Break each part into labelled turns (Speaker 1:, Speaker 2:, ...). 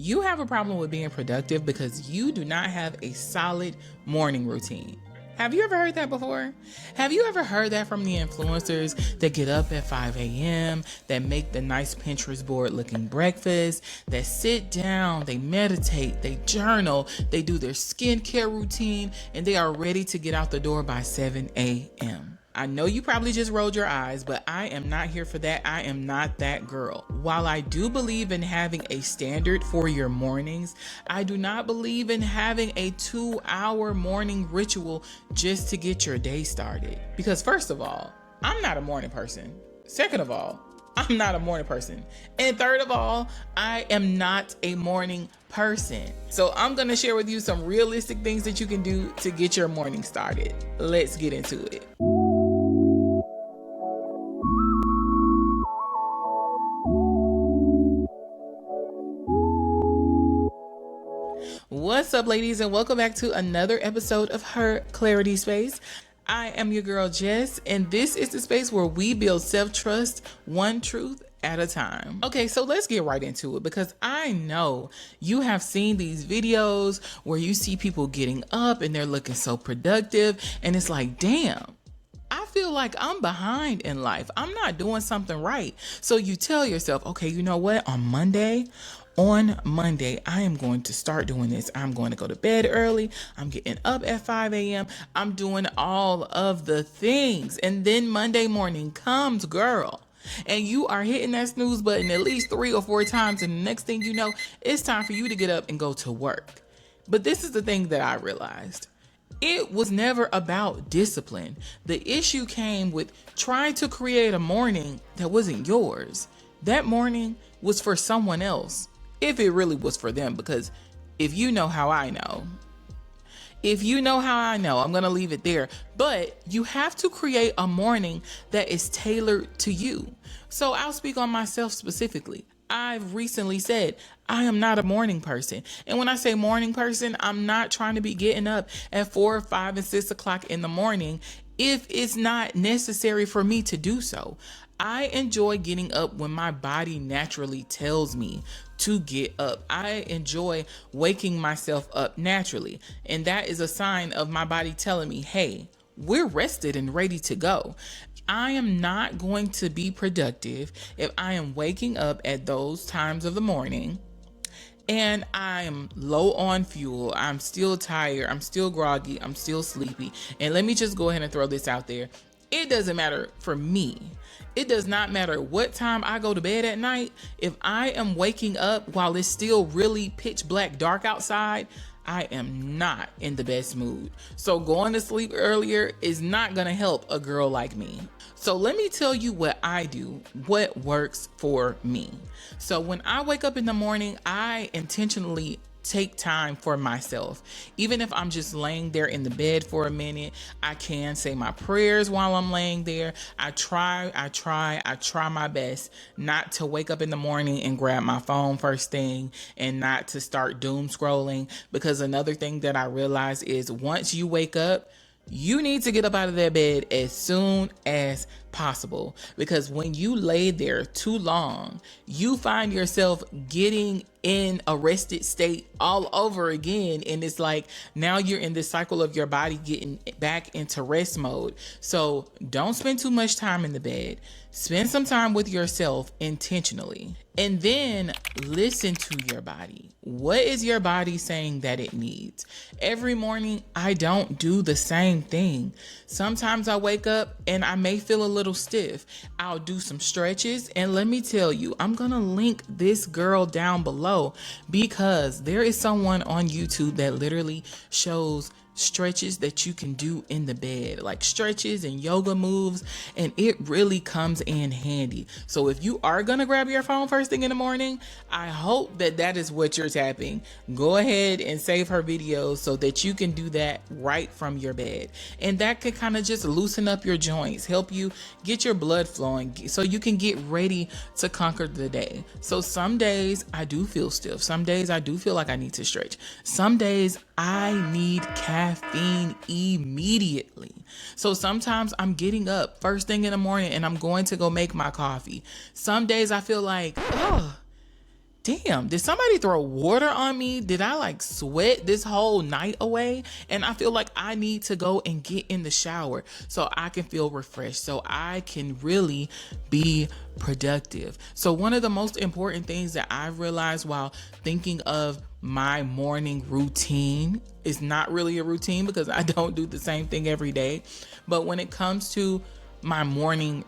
Speaker 1: You have a problem with being productive because you do not have a solid morning routine. Have you ever heard that before? Have you ever heard that from the influencers that get up at 5 a.m., that make the nice Pinterest board looking breakfast, that sit down, they meditate, they journal, they do their skincare routine, and they are ready to get out the door by 7 a.m.? I know you probably just rolled your eyes, but I am not here for that. I am not that girl. While I do believe in having a standard for your mornings, I do not believe in having a 2-hour morning ritual just to get your day started. Because first of all, I'm not a morning person. Second of all, I'm not a morning person. And third of all, I am not a morning person. So I'm going to share with you some realistic things that you can do to get your morning started. Let's get into it. What's up, ladies, and welcome back to another episode of Her Clarity Space. I am your girl, Jess, and this is the space where we build self-trust one truth at a time. Okay, so let's get right into it, because I know you have seen these videos where you see people getting up and they're looking so productive, and it's like, damn, I feel like I'm behind in life. I'm not doing something right. So you tell yourself, okay, you know what? On Monday, I am going to start doing this. I'm going to go to bed early. I'm getting up at 5 a.m. I'm doing all of the things. And then Monday morning comes, girl, and you are hitting that snooze button at least 3 or 4 times. And the next thing you know, it's time for you to get up and go to work. But this is the thing that I realized. It was never about discipline. The issue came with trying to create a morning that wasn't yours. That morning was for someone else, if it really was for them, because if you know how I know, I'm going to leave it there. But you have to create a morning that is tailored to you. So I'll speak on myself specifically. I've recently said I am not a morning person. And when I say morning person, I'm not trying to be getting up at 4, 5, and 6 o'clock in the morning if it's not necessary for me to do so. I enjoy getting up when my body naturally tells me to get up. I enjoy waking myself up naturally. And that is a sign of my body telling me, hey, we're rested and ready to go. I am not going to be productive if I am waking up at those times of the morning and I'm low on fuel. I'm still tired. I'm still groggy. I'm still sleepy. And let me just go ahead and throw this out there. It doesn't matter for me. It does not matter what time I go to bed at night. If I am waking up while it's still really pitch black dark outside, I am not in the best mood. So going to sleep earlier is not going to help a girl like me. So let me tell you what I do, what works for me. So when I wake up in the morning, I intentionally take time for myself. Even if I'm just laying there in the bed for a minute, I can say my prayers while I'm laying there. I try my best not to wake up in the morning and grab my phone first thing and not to start doom scrolling, because another thing that I realize is once you wake up, you need to get up out of that bed as soon as possible, because when you lay there too long, you find yourself getting in a rested state all over again. And it's like now you're in this cycle of your body getting back into rest mode. So don't spend too much time in the bed. Spend some time with yourself intentionally. And then listen to your body. What is your body saying that it needs? Every morning, I don't do the same thing. Sometimes I wake up and I may feel a little stiff. I'll do some stretches. And let me tell you, I'm going to link this girl down below, because there is someone on YouTube that literally shows stretches that you can do in the bed, like stretches and yoga moves, and it really comes in handy. So if you are gonna grab your phone first thing in the morning, I hope that that is what you're tapping. Go ahead and save her videos so that you can do that right from your bed, and that could kind of just loosen up your joints, help you get your blood flowing so you can get ready to conquer the day. So some days I do feel stiff, some days I do feel like I need to stretch, some days I need caffeine immediately. So sometimes I'm getting up first thing in the morning and I'm going to go make my coffee. Some days I feel like, damn, did somebody throw water on me? Did I like sweat this whole night away? And I feel like I need to go and get in the shower so I can feel refreshed, so I can really be productive. So one of the most important things that I've realized while thinking of my morning routine is not really a routine because I don't do the same thing every day. But when it comes to my morning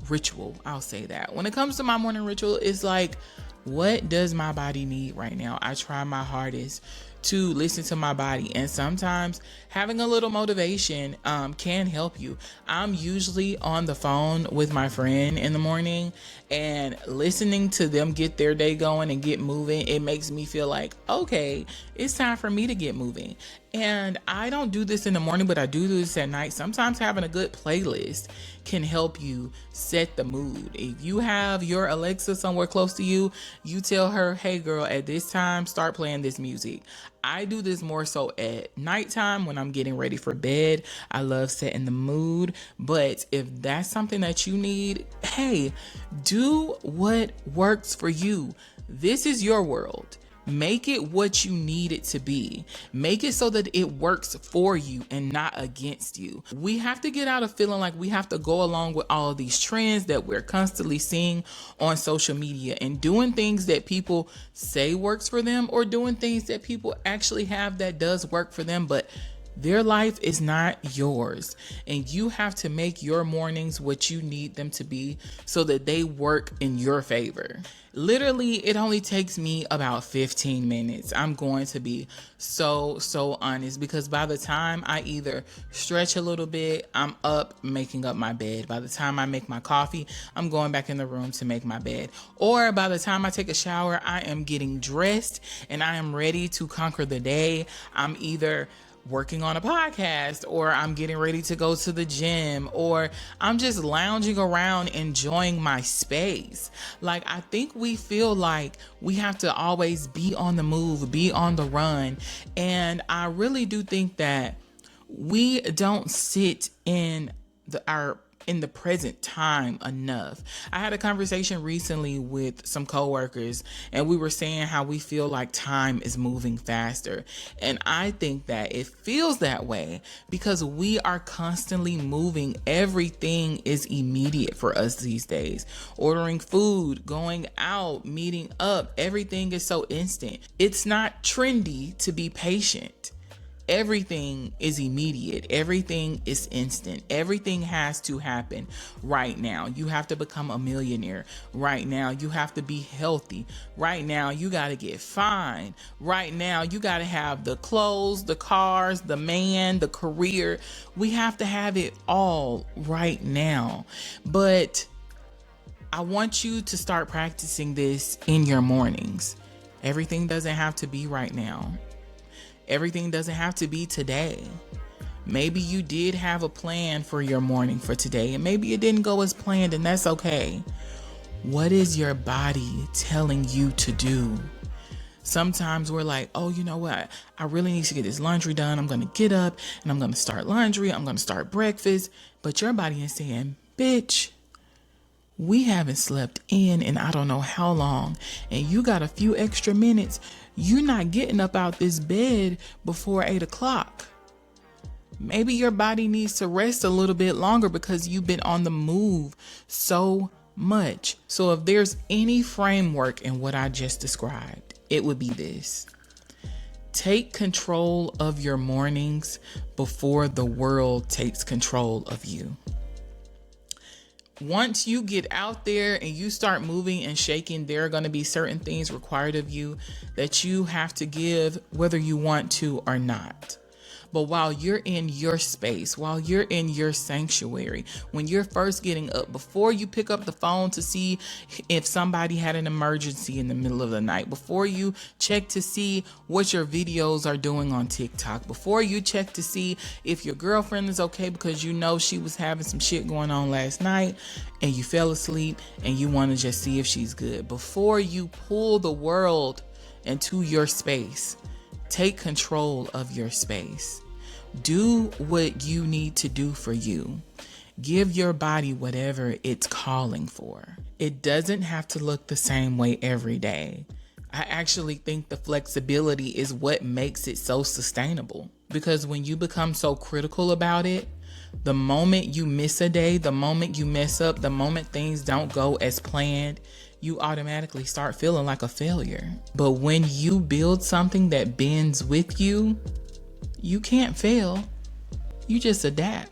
Speaker 1: ritual, I'll say that. When it comes to my morning ritual, it's like, what does my body need right now? I try my hardest to listen to my body, and sometimes having a little motivation can help you. I'm usually on the phone with my friend in the morning, and listening to them get their day going and get moving, it makes me feel like, okay, it's time for me to get moving. And I don't do this in the morning, but I do this at night. Sometimes having a good playlist can help you set the mood. If you have your Alexa somewhere close to you, you tell her, hey girl, at this time, start playing this music. I do this more so at nighttime when I'm getting ready for bed. I love setting the mood. But if that's something that you need, hey, do what works for you. This is your world. Make it what you need it to be. Make it so that it works for you and not against you. We have to get out of feeling like we have to go along with all of these trends that we're constantly seeing on social media, and doing things that people say works for them, or doing things that people actually have that does work for them, but their life is not yours, and you have to make your mornings what you need them to be so that they work in your favor. Literally, it only takes me about 15 minutes. I'm going to be so honest, because by the time I either stretch a little bit, I'm up making up my bed. By the time I make my coffee, I'm going back in the room to make my bed. Or by the time I take a shower, I am getting dressed and I am ready to conquer the day. I'm either working on a podcast, or I'm getting ready to go to the gym, or I'm just lounging around enjoying my space. Like, I think we feel like we have to always be on the move, be on the run. And I really do think that we don't sit in the present time enough. I had a conversation recently with some coworkers, and we were saying how we feel like time is moving faster. And I think that it feels that way because we are constantly moving. Everything is immediate for us these days. Ordering food, going out, meeting up, everything is so instant. It's not trendy to be patient. Everything is immediate. Everything is instant. Everything has to happen right now. You have to become a millionaire right now. You have to be healthy right now. You got to get fine right now. You got to have the clothes, the cars, the man, the career. We have to have it all right now. But I want you to start practicing this in your mornings. Everything doesn't have to be right now. Everything doesn't have to be today. Maybe you did have a plan for your morning for today, and maybe it didn't go as planned, and that's okay. What is your body telling you to do? Sometimes we're like, oh, you know what? I really need to get this laundry done. I'm going to get up and I'm going to start laundry. I'm going to start breakfast. But your body is saying, bitch, we haven't slept in I don't know how long, and you got a few extra minutes. You're not getting up out this bed before 8 o'clock. Maybe your body needs to rest a little bit longer because you've been on the move so much. So if there's any framework in what I just described, it would be this. Take control of your mornings before the world takes control of you. Once you get out there and you start moving and shaking, there are going to be certain things required of you that you have to give, whether you want to or not. But while you're in your space, while you're in your sanctuary, when you're first getting up, before you pick up the phone to see if somebody had an emergency in the middle of the night, before you check to see what your videos are doing on TikTok, before you check to see if your girlfriend is okay because you know she was having some shit going on last night and you fell asleep and you want to just see if she's good, before you pull the world into your space, take control of your space. Do what you need to do for you. Give your body whatever it's calling for. It doesn't have to look the same way every day. I actually think the flexibility is what makes it so sustainable. Because when you become so critical about it, the moment you miss a day, the moment you mess up, the moment things don't go as planned, you automatically start feeling like a failure. But when you build something that bends with you, you can't fail. You just adapt.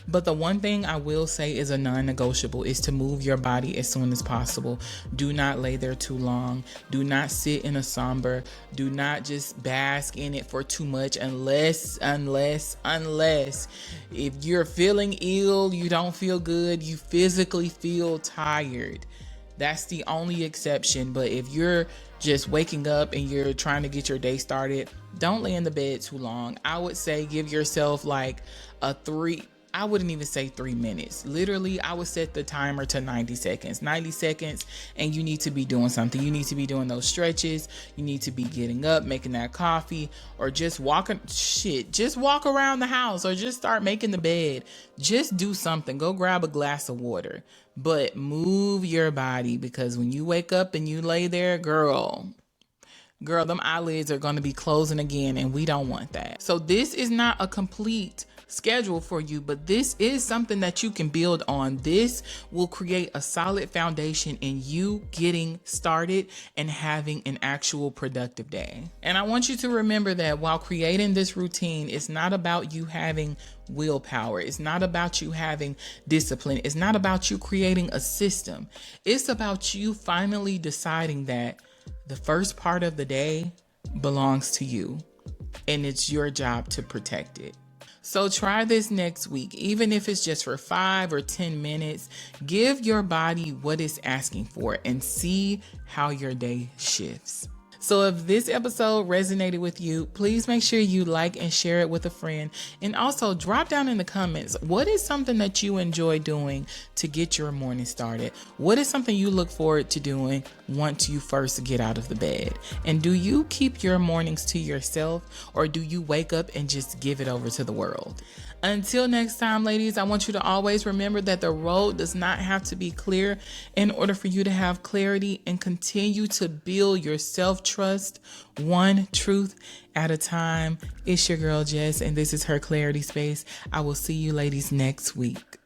Speaker 1: But the one thing I will say is a non-negotiable is to move your body as soon as possible. Do not lay there too long. Do not sit in a somber. Do not just bask in it for too much unless if you're feeling ill, you don't feel good, you physically feel tired. That's the only exception. But if you're just waking up and you're trying to get your day started, don't lay in the bed too long. I would say give yourself like I wouldn't even say 3 minutes. Literally, I would set the timer to 90 seconds. 90 seconds, and you need to be doing something. You need to be doing those stretches. You need to be getting up, making that coffee, or just walking. Just walk around the house, or just start making the bed. Just do something. Go grab a glass of water. But move your body, because when you wake up and you lay there, girl, them eyelids are going to be closing again, and we don't want that. So this is not a complete schedule for you, but this is something that you can build on. This will create a solid foundation in you getting started and having an actual productive day. And I want you to remember that while creating this routine, it's not about you having willpower. It's not about you having discipline. It's not about you creating a system. It's about you finally deciding that the first part of the day belongs to you, and it's your job to protect it. So try this next week, even if it's just for 5 or 10 minutes. Give your body what it's asking for and see how your day shifts. So if this episode resonated with you, please make sure you like and share it with a friend. And also drop down in the comments, what is something that you enjoy doing to get your morning started? What is something you look forward to doing once you first get out of the bed? And do you keep your mornings to yourself, or do you wake up and just give it over to the world? Until next time, ladies, I want you to always remember that the road does not have to be clear in order for you to have clarity, and continue to build your self-trust one truth at a time. It's your girl, Jess, and this is her Clarity Space. I will see you ladies next week.